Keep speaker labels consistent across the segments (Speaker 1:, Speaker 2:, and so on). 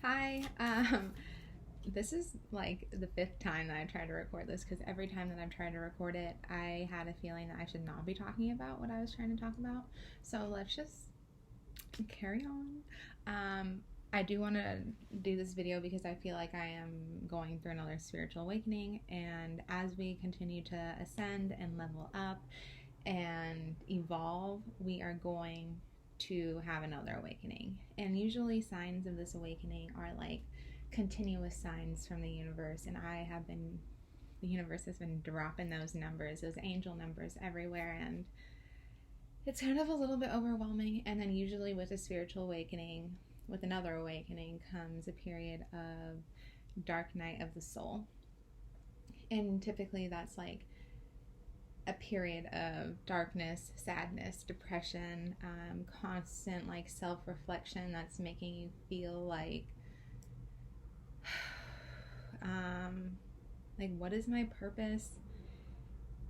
Speaker 1: Hi. This is like the fifth time that I tried to record this because every time that I've tried to record it, I had a feeling that I should not be talking about what I was trying to talk about. So let's just carry on. I do want to do this video because I feel like I am going through another spiritual awakening, and as we continue to ascend and level up and evolve, we are going to have another awakening. And usually, signs of this awakening are like continuous signs from the universe, and the universe has been dropping those numbers, those angel numbers everywhere, and it's kind of a little bit overwhelming. And then, usually, with a spiritual awakening, with another awakening, comes a period of dark night of the soul. And typically, that's like a period of darkness, sadness, depression, constant like self-reflection that's making you feel like what is my purpose?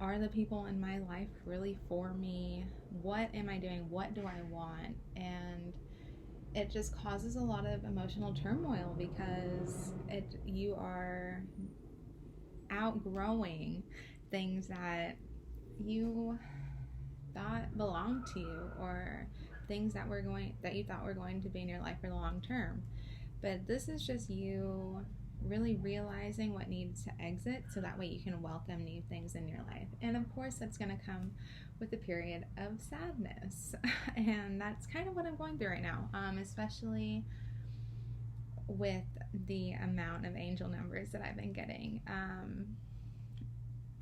Speaker 1: Are the people in my life really for me? What am I doing? What do I want? And it just causes a lot of emotional turmoil because you are outgrowing things that you thought belonged to you, or things that you thought were going to be in your life for the long term. But this is just you really realizing what needs to exit so that way you can welcome new things in your life. And of course, that's going to come with a period of sadness. And that's kind of what I'm going through right now, especially with the amount of angel numbers that I've been getting.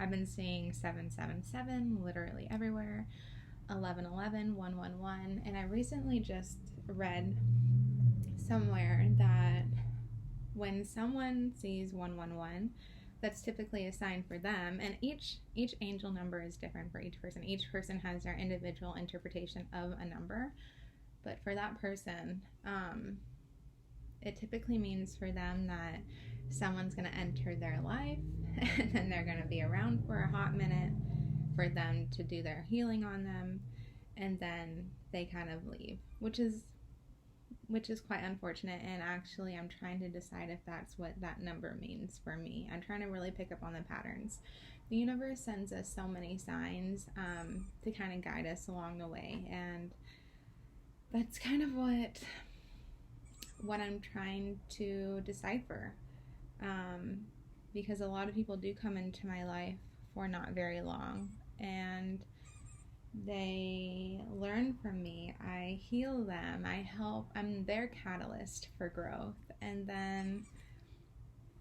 Speaker 1: I've been seeing 777 literally everywhere, 1111, 111, and I recently just read somewhere that when someone sees 111, that's typically a sign for them, and each angel number is different for each person. Each person has their individual interpretation of a number, but for that person, it typically means for them that someone's going to enter their life and then they're going to be around for a hot minute for them to do their healing on them, and then they kind of leave, which is quite unfortunate. And actually, I'm trying to decide if that's what that number means for me. I'm trying to really pick up on the patterns. The universe sends us so many signs to kind of guide us along the way, and that's kind of what I'm trying to decipher, because a lot of people do come into my life for not very long, and they learn from me. I heal them. I'm their catalyst for growth, and then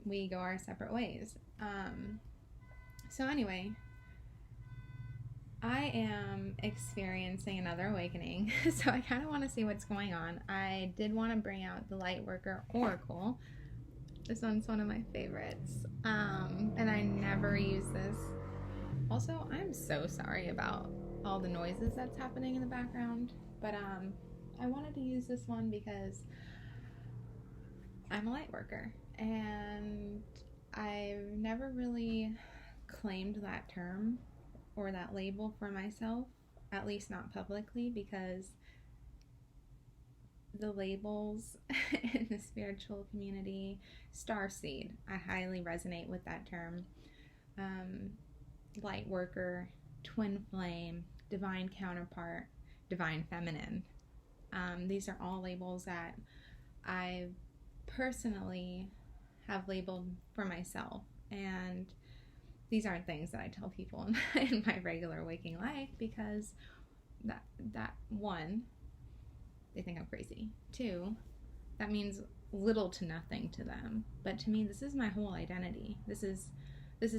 Speaker 1: we go our separate ways. So anyway, I am experiencing another awakening, so I kind of want to see what's going on. I did want to bring out the Lightworker Oracle. This one's one of my favorites, and I never use this. Also, I'm so sorry about all the noises that's happening in the background, but I wanted to use this one because I'm a light worker, and I've never really claimed that term or that label for myself, at least not publicly, because the labels in the spiritual community, starseed, I highly resonate with that term. Light worker, twin flame, divine counterpart, divine feminine. These are all labels that I personally have labeled for myself, and these aren't things that I tell people in my regular waking life, because that one, they think I'm crazy. Two, that means little to nothing to them. But to me, this is my whole identity. This is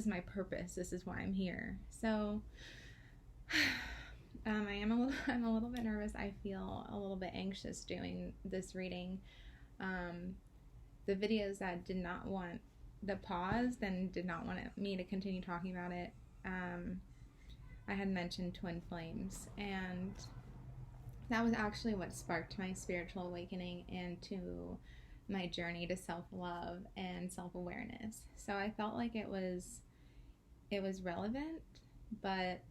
Speaker 1: my purpose. This is why I'm here. So I'm a little bit nervous. I feel a little bit anxious doing this reading. The videos that did not want the pause and did not want me to continue talking about it, I had mentioned twin flames, and that was actually what sparked my spiritual awakening into my journey to self-love and self-awareness. So I felt like it was relevant, but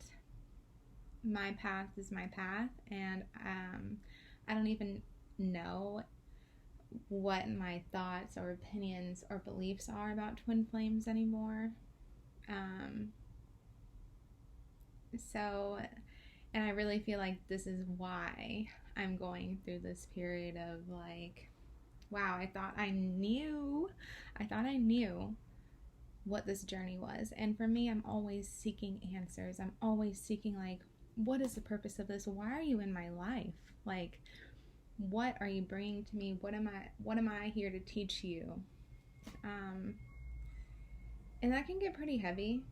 Speaker 1: my path is my path, and I don't even know what my thoughts or opinions or beliefs are about twin flames anymore. So, and I really feel like this is why I'm going through this period of like, wow, I thought I knew what this journey was. And for me, I'm always seeking answers. I'm always seeking, like, what is the purpose of this? Why are you in my life? Like, what are you bringing to me? What am I here to teach you? And that can get pretty heavy,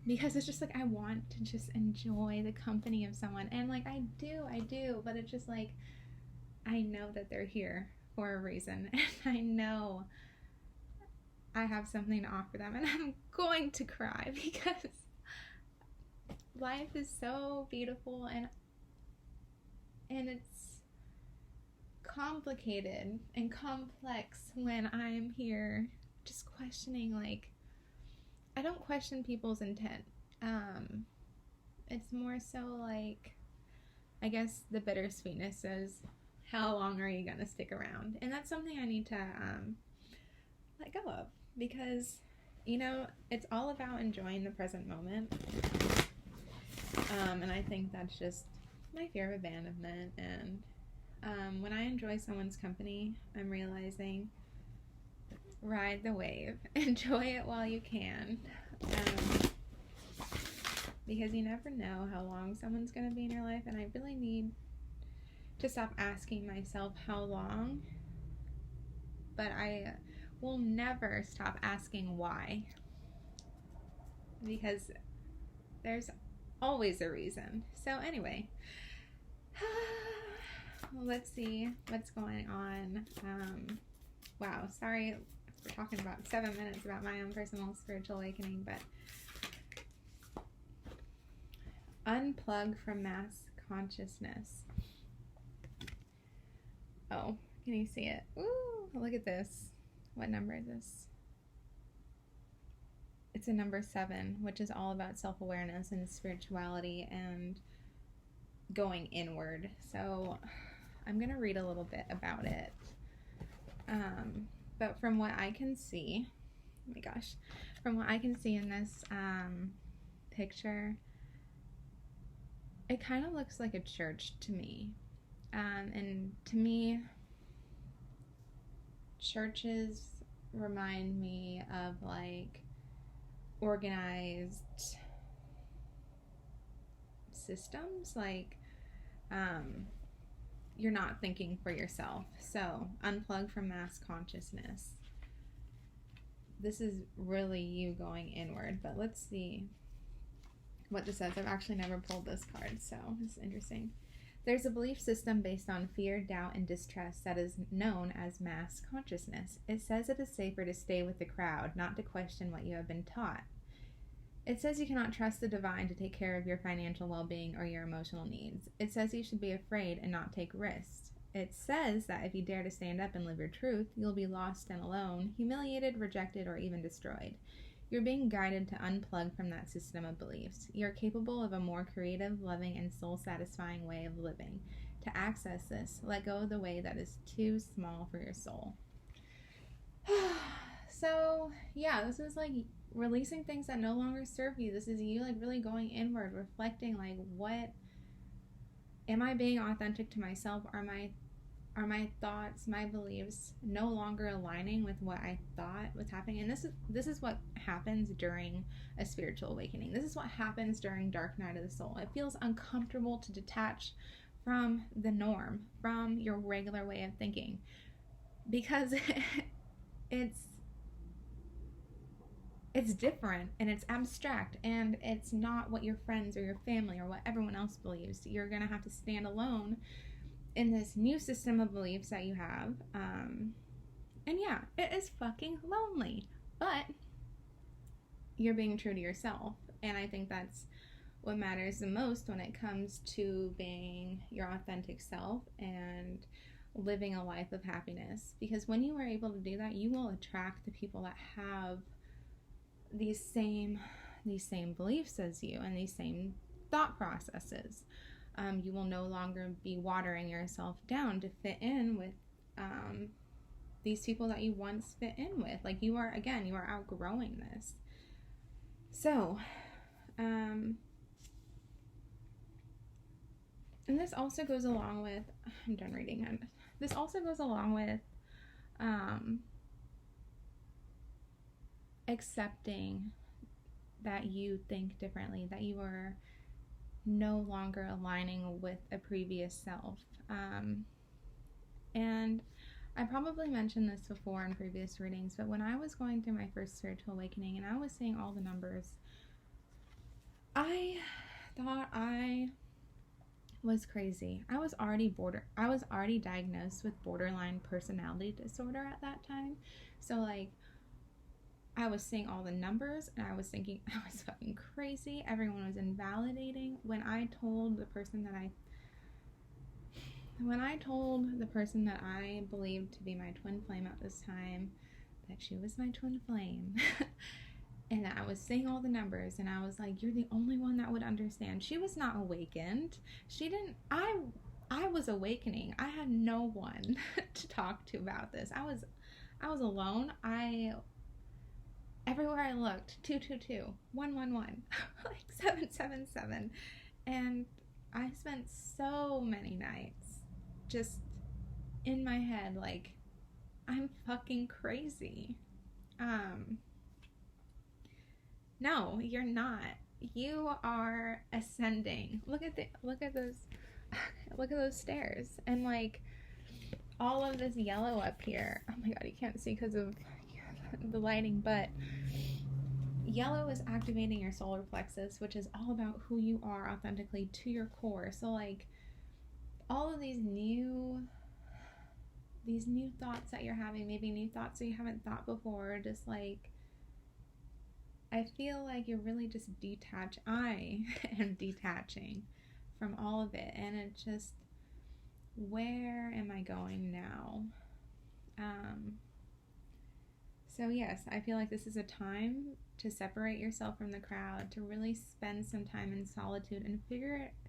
Speaker 1: because it's just like, I want to just enjoy the company of someone, and like I do, but it's just like, I know that they're here for a reason, and I know I have something to offer them, and I'm going to cry because life is so beautiful, and it's complicated and complex when I'm here just questioning, like, I don't question people's intent. It's more so like, I guess the bittersweetness is, how long are you gonna stick around? And that's something I need to let go of, because, you know, it's all about enjoying the present moment. And I think that's just my fear of abandonment. And when I enjoy someone's company, I'm realizing, ride the wave. Enjoy it while you can. Because you never know how long someone's going to be in your life. And I really need to stop asking myself how long. But I will never stop asking why. Because there's always a reason. So anyway, let's see what's going on. Wow, sorry. We're talking about 7 minutes about my own personal spiritual awakening, but unplug from mass consciousness. Oh, can you see it? Ooh, look at this. What number is this? It's a number 7, which is all about self-awareness and spirituality and going inward. So I'm going to read a little bit about it. But from what I can see, oh my gosh, from what I can see in this picture, it kind of looks like a church to me. And to me, churches remind me of like organized systems, like you're not thinking for yourself. So unplug from mass consciousness. This is really you going inward, but let's see what this says. I've actually never pulled this card, so it's interesting. There's a belief system based on fear, doubt, and distrust that is known as mass consciousness. It says it is safer to stay with the crowd, not to question what you have been taught. It says you cannot trust the divine to take care of your financial well-being or your emotional needs. It says you should be afraid and not take risks. It says that if you dare to stand up and live your truth, you'll be lost and alone, humiliated, rejected, or even destroyed. You're being guided to unplug from that system of beliefs. You're capable of a more creative, loving, and soul-satisfying way of living. To access this, let go of the way that is too small for your soul. So, yeah, this is like releasing things that no longer serve you. This is you like really going inward, reflecting like, what am I being authentic to myself? Are my thoughts, my beliefs no longer aligning with what I thought was happening? And this is what happens during a spiritual awakening. This is what happens during Dark Night of the Soul. It feels uncomfortable to detach from the norm, from your regular way of thinking, because it's different and it's abstract and it's not what your friends or your family or what everyone else believes. You're gonna have to stand alone in this new system of beliefs that you have. And yeah, it is fucking lonely, but you're being true to yourself. And I think that's what matters the most when it comes to being your authentic self and living a life of happiness. Because when you are able to do that, you will attract the people that have these same beliefs as you and these same thought processes. You will no longer be watering yourself down to fit in with these people that you once fit in with. Like, you are outgrowing this. So, and this also goes along with, I'm done reading it. This also goes along with accepting that you think differently, that you are no longer aligning with a previous self. And I probably mentioned this before in previous readings, but when I was going through my first spiritual awakening and I was seeing all the numbers, I thought I was crazy. I was already diagnosed with borderline personality disorder at that time. So, like, I was seeing all the numbers and I was thinking I was fucking crazy. Everyone was invalidating. When I told the person that I believed to be my twin flame at this time that she was my twin flame, and I was seeing all the numbers, and I was like, you're the only one that would understand. She was not awakened. I was awakening. I had no one to talk to about this. I was alone. Everywhere I looked, 222, 111, like 777. And I spent so many nights just in my head, like, I'm fucking crazy. No, you're not. You are ascending. Look at those stairs. And, like, all of this yellow up here. Oh my god, you can't see because of the lighting, but yellow is activating your solar plexus, which is all about who you are authentically to your core. So, like, all of these new thoughts that you're having, maybe new thoughts that you haven't thought before, just like, I feel like you're really just I am detaching from all of it, and it's just, where am I going now? So yes, I feel like this is a time to separate yourself from the crowd, to really spend some time in solitude and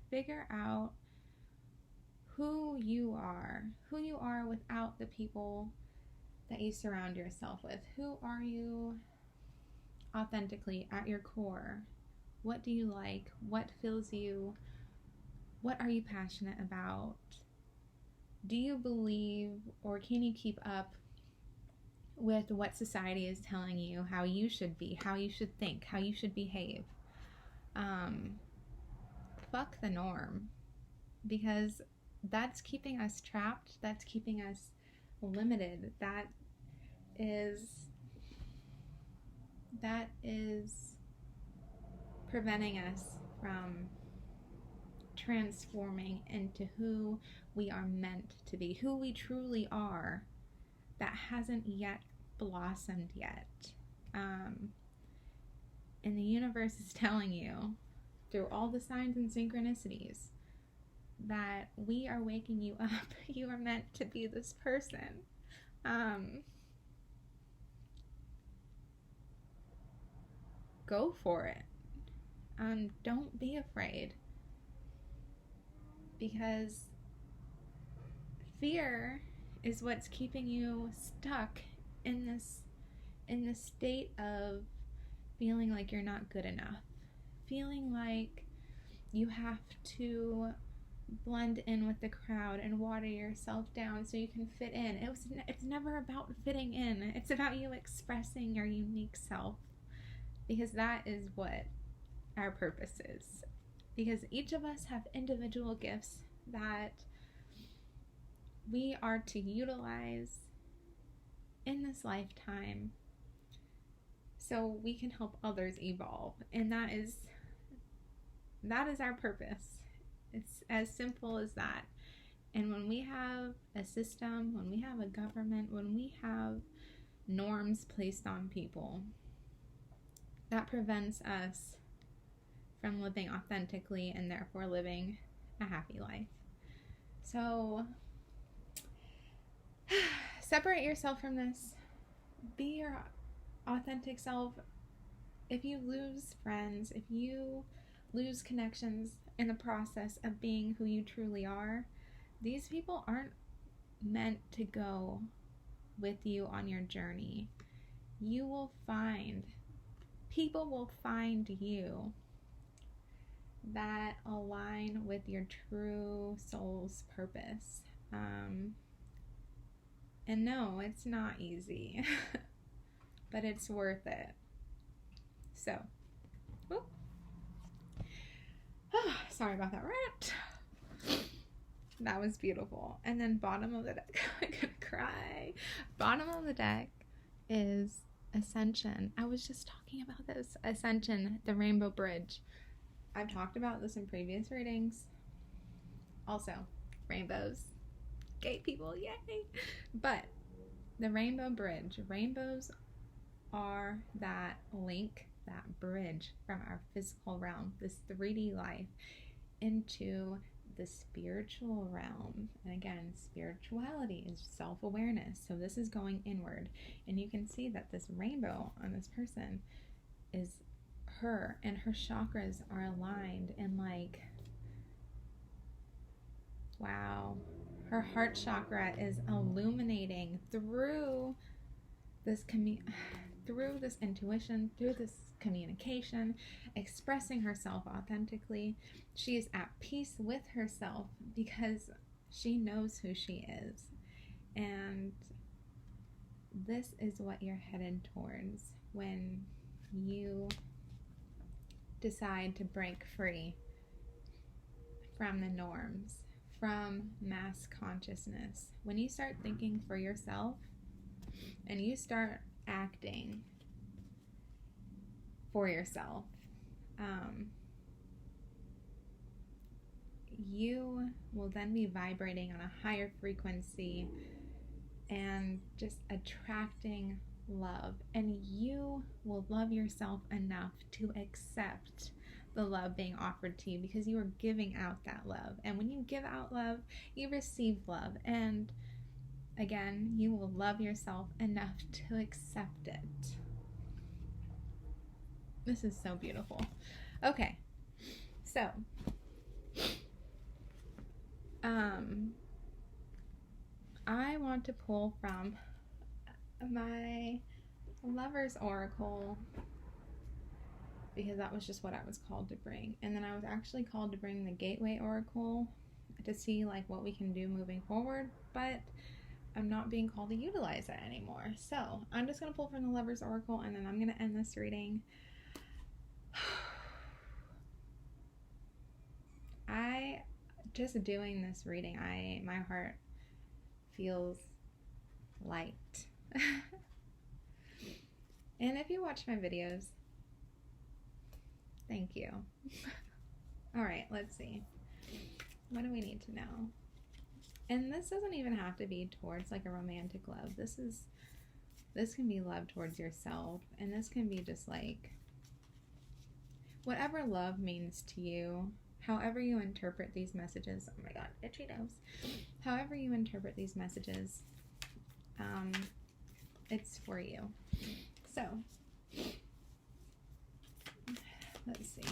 Speaker 1: figure out who you are without the people that you surround yourself with. Who are you authentically at your core? What do you like? What fills you? What are you passionate about? Do you believe, or can you keep up with what society is telling you how you should be, how you should think, how you should behave? Fuck the norm, because that's keeping us trapped, that's keeping us limited, that is preventing us from transforming into who we are meant to be, who we truly are, that hasn't yet blossomed yet. And the universe is telling you, through all the signs and synchronicities, that we are waking you up. You are meant to be this person. Go for it. Don't be afraid, because fear is what's keeping you stuck in this state of feeling like you're not good enough, feeling like you have to blend in with the crowd and water yourself down so you can fit in. It's never about fitting in. It's about you expressing your unique self, because that is what our purpose is. Because each of us have individual gifts that we are to utilize in this lifetime so we can help others evolve. And that is our purpose. It's as simple as that. And when we have a system, when we have a government, when we have norms placed on people, that prevents us from living authentically and therefore living a happy life. So separate yourself from this. Be your authentic self. If you lose friends, if you lose connections in the process of being who you truly are, these people aren't meant to go with you on your journey. You will find, people will find you that align with your true soul's purpose. And no, it's not easy, but it's worth it. So, sorry about that rant. That was beautiful. And then bottom of the deck, I'm gonna cry. Bottom of the deck is Ascension. I was just talking about this. Ascension, the Rainbow Bridge. I've talked about this in previous readings. Also, rainbows. Gay people, yay! But the Rainbow Bridge. Rainbows are that link, that bridge from our physical realm, this 3D life, into the spiritual realm. And again, spirituality is self-awareness. So this is going inward. And you can see that this rainbow on this person is her, and her chakras are aligned, and like, wow, her heart chakra is illuminating through this through this intuition, through this communication, expressing herself authentically. She is at peace with herself because she knows who she is. And this is what you're headed towards when you decide to break free from the norms, from mass consciousness. When you start thinking for yourself and you start acting for yourself, you will then be vibrating on a higher frequency and just attracting love, and you will love yourself enough to accept the love being offered to you because you are giving out that love. And when you give out love, you receive love, and again, you will love yourself enough to accept it. This is so beautiful. Okay, so I want to pull from my Lover's Oracle because that was just what I was called to bring. And then I was actually called to bring the Gateway Oracle to see like what we can do moving forward, but I'm not being called to utilize it anymore. So I'm just going to pull from the Lover's Oracle, and then I'm going to end this reading. Just doing this reading, my heart feels light. And if you watch my videos, thank you. All right, let's see. What do we need to know? And this doesn't even have to be towards like a romantic love. This can be love towards yourself, and this can be just like whatever love means to you. However you interpret these messages, oh my god, itchy nose. However you interpret these messages, it's for you. So, let's see.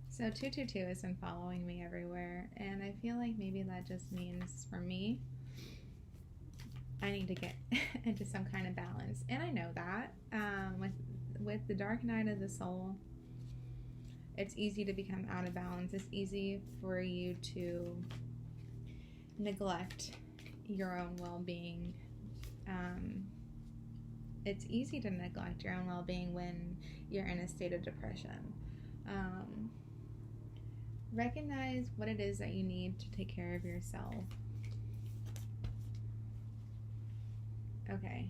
Speaker 1: So 222 has been following me everywhere, and I feel like maybe that just means for me, I need to get into some kind of balance. And I know that with the dark night of the soul, it's easy to become out of balance. It's easy for you to neglect your own well-being. It's easy to neglect your own well-being when you're in a state of depression. Recognize what it is that you need to take care of yourself. Okay.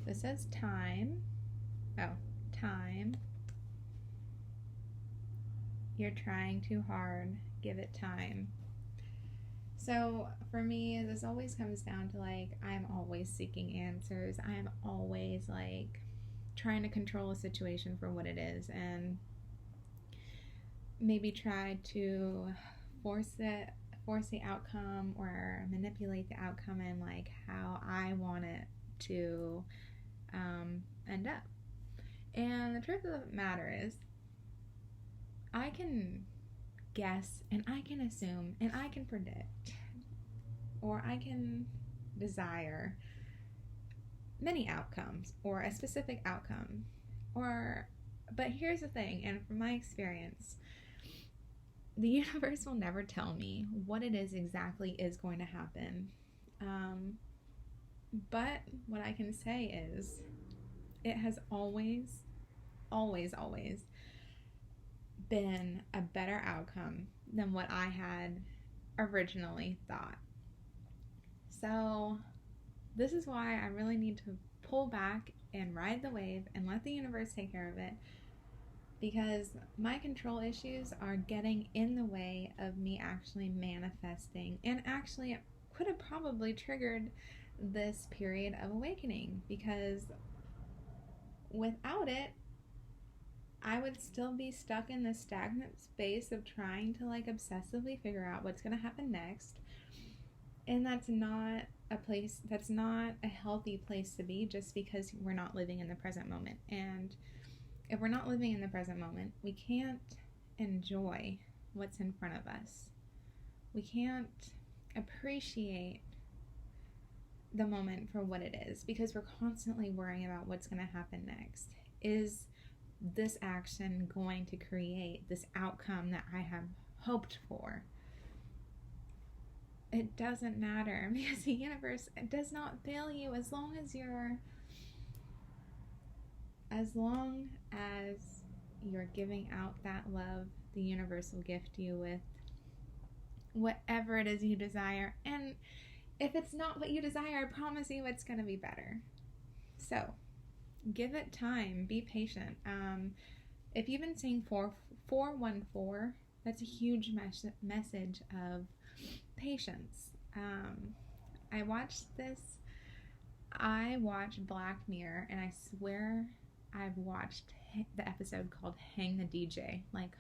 Speaker 1: This says time. Oh, time. You're trying too hard. Give it time. So for me, this always comes down to like, I'm always seeking answers. I'm always like trying to control a situation for what it is, and maybe try to force the outcome or manipulate the outcome in like how I want it to end up. And the truth of the matter is, I can guess and I can assume and I can predict, or I can desire many outcomes or a specific outcome. But here's the thing, and from my experience, the universe will never tell me what it is exactly is going to happen. But what I can say is it has always, always, always been a better outcome than what I had originally thought. So this is why I really need to pull back and ride the wave and let the universe take care of it, because my control issues are getting in the way of me actually manifesting, and actually it could have probably triggered this period of awakening, because without it I would still be stuck in this stagnant space of trying to like obsessively figure out what's going to happen next. And that's not a healthy place to be, just because we're not living in the present moment. And if we're not living in the present moment, we can't enjoy what's in front of us. We can't appreciate the moment for what it is, because we're constantly worrying about what's going to happen next. Is this action going to create this outcome that I have hoped for? It doesn't matter, because the universe does not fail you as long as you're giving out that love. The universe will gift you with whatever it is you desire, and if it's not what you desire, I promise you it's going to be better. So give it time, be patient. If you've been seeing 414, that's a huge message of patience. I watched Black Mirror, and I swear I've watched the episode called Hang the DJ like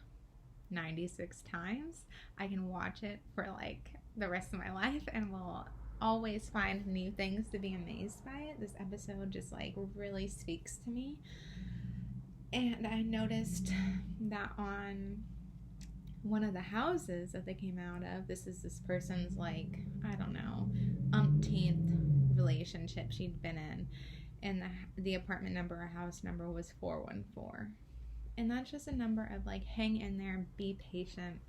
Speaker 1: 96 times. I can watch it for like the rest of my life and will always find new things to be amazed by it. This episode just like really speaks to me. And I noticed that on one of the houses that they came out of, this is this person's like, I don't know, umpteenth relationship she'd been in, and the apartment number or house number was 414. And that's just a number of like, hang in there, be patient.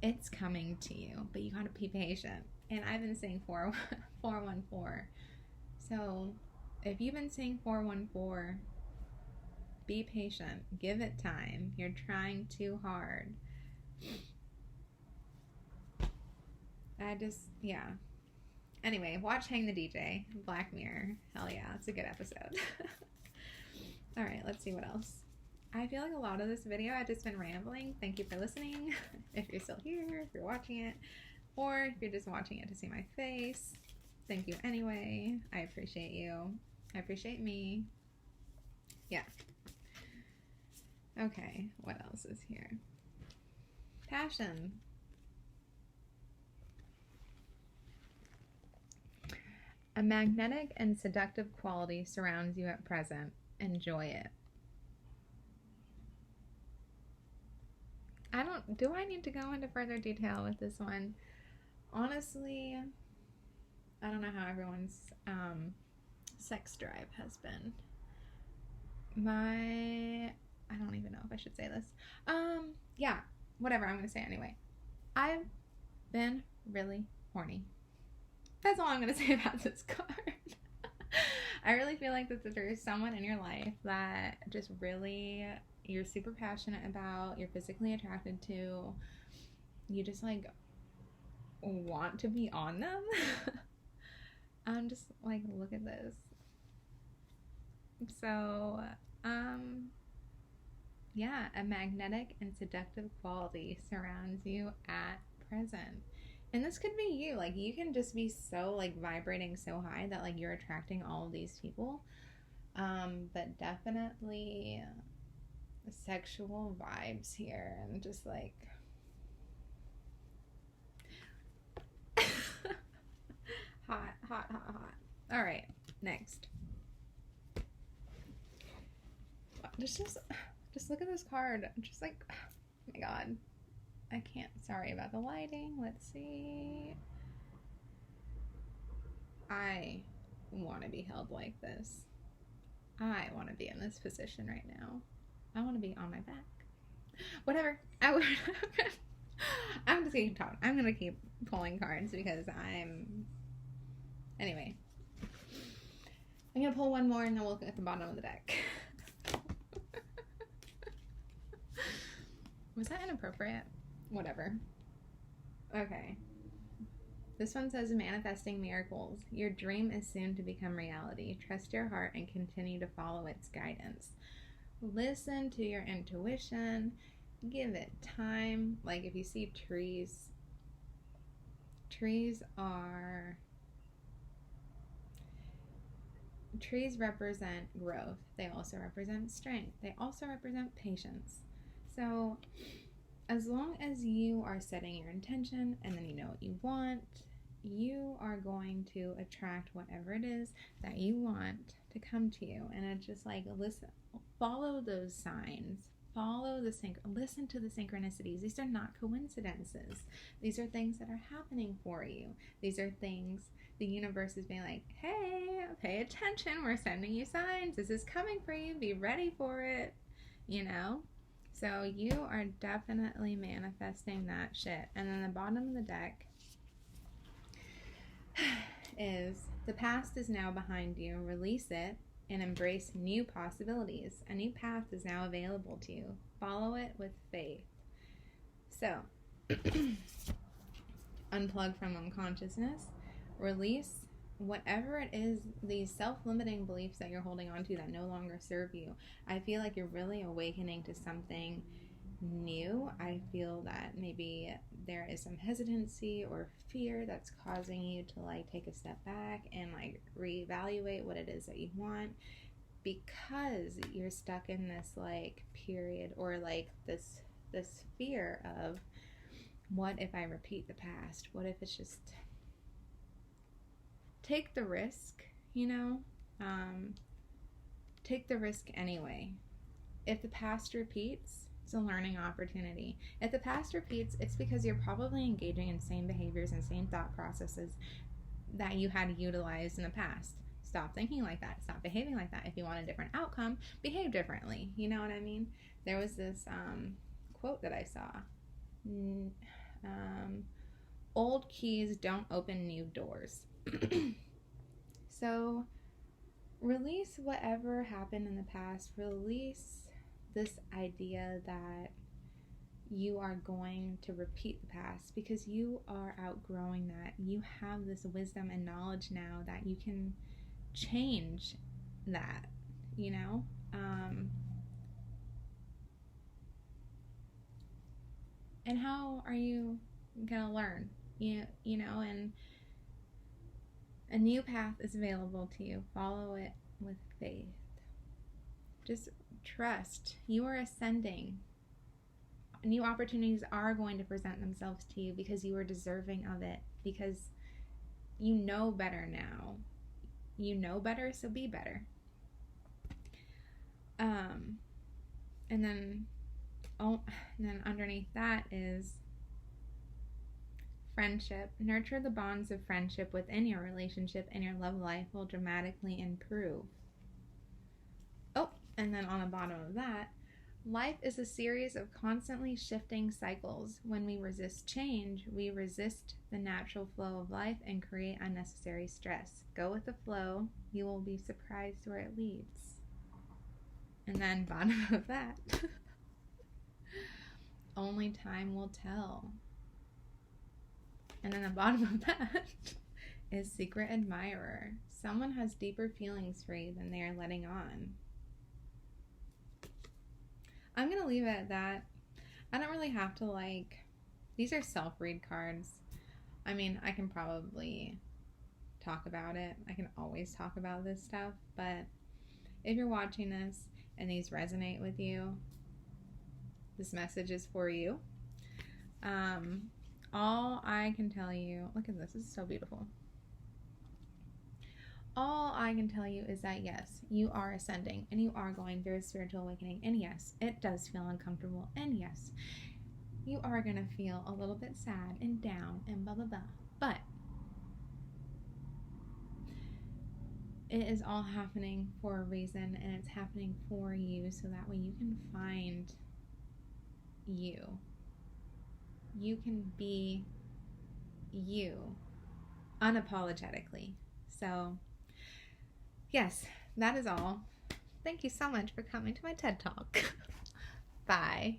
Speaker 1: It's coming to you, but you gotta be patient. And I've been saying 414. So if you've been saying 414, be patient. Give it time. You're trying too hard. Anyway, watch Hang the DJ, Black Mirror. Hell yeah, it's a good episode. Alright, let's see what else. I feel like a lot of this video I've just been rambling. Thank you for listening. If you're still here, if you're watching it, or if you're just watching it to see my face, thank you anyway. I appreciate you. I appreciate me. Yeah. Okay, what else is here? Passion. A magnetic and seductive quality surrounds you at present. Enjoy it. Do I need to go into further detail with this one? Honestly, I don't know how everyone's sex drive has been. I don't even know if I should say this. Yeah, whatever, I'm gonna say anyway. I've been really horny. That's all I'm gonna say about this card. I really feel like that there's someone in your life that just really you're super passionate about, you're physically attracted to, you just like want to be on them. I'm just like, look at this. So, yeah, a magnetic and seductive quality surrounds you at present. And this could be you. Like, you can just be so, like, vibrating so high that, like, you're attracting all of these people. But definitely sexual vibes here. And just, like... hot, hot, hot, hot. All right, next. Just look at this card. I'm just like, oh my God. I can't. Sorry about the lighting. Let's see. I want to be held like this. I want to be in this position right now. I want to be on my back. Whatever. I'm just gonna keep talking. I'm gonna keep pulling cards because Anyway. I'm gonna pull one more and then we'll look at the bottom of the deck. Was that inappropriate? Whatever. Okay. This one says, manifesting miracles. Your dream is soon to become reality. Trust your heart and continue to follow its guidance. Listen to your intuition. Give it time. Like if you see trees represent growth. They also represent strength. They also represent patience. So as long as you are setting your intention and then you know what you want, you are going to attract whatever it is that you want to come to you. And it's just like, listen, follow those signs. Listen to the synchronicities. These are not coincidences. These are things that are happening for you. These are things the universe is being like, hey, pay attention. We're sending you signs. This is coming for you. Be ready for it. You know? So you are definitely manifesting that shit. And then the bottom of the deck is, the past is now behind you. Release it and embrace new possibilities. A new path is now available to you. Follow it with faith. So, unplug from unconsciousness. Release whatever it is, these self-limiting beliefs that you're holding on to that no longer serve you. I feel like you're really awakening to something new. I feel that maybe there is some hesitancy or fear that's causing you to like take a step back and like reevaluate what it is that you want, because you're stuck in this like period or like this fear of, what if I repeat the past? What if it's just, take the risk, you know? Take the risk anyway. If the past repeats, it's a learning opportunity. If the past repeats, it's because you're probably engaging in same behaviors and same thought processes that you had utilized in the past. Stop thinking like that. Stop behaving like that. If you want a different outcome, behave differently. You know what I mean? There was this quote that I saw. Old keys don't open new doors. So release whatever happened in the past. Release this idea that you are going to repeat the past, because you are outgrowing that. You have this wisdom and knowledge now that you can change that, you know? And how are you gonna learn? You know, and a new path is available to you. Follow it with faith. Just trust. You are ascending. New opportunities are going to present themselves to you because you are deserving of it. Because you know better now. You know better, so be better. And then underneath that is friendship. Nurture the bonds of friendship within your relationship, and your love life will dramatically improve. Oh, and then on the bottom of that, life is a series of constantly shifting cycles. When we resist change, we resist the natural flow of life and create unnecessary stress. Go with the flow. You will be surprised where it leads. And then bottom of that, only time will tell. And then the bottom of that is secret admirer. Someone has deeper feelings for you than they are letting on. I'm going to leave it at that. I don't really have to these are self-read cards. I mean, I can probably talk about it. I can always talk about this stuff. But if you're watching this and these resonate with you, this message is for you. All I can tell you, look at this is so beautiful. All I can tell you is that yes, you are ascending and you are going through a spiritual awakening, and yes, it does feel uncomfortable, and yes, you are going to feel a little bit sad and down and blah, blah, blah. But it is all happening for a reason, and it's happening for you so that way you can find you. You can be you unapologetically. So, yes, that is all. Thank you so much for coming to my TED Talk. Bye.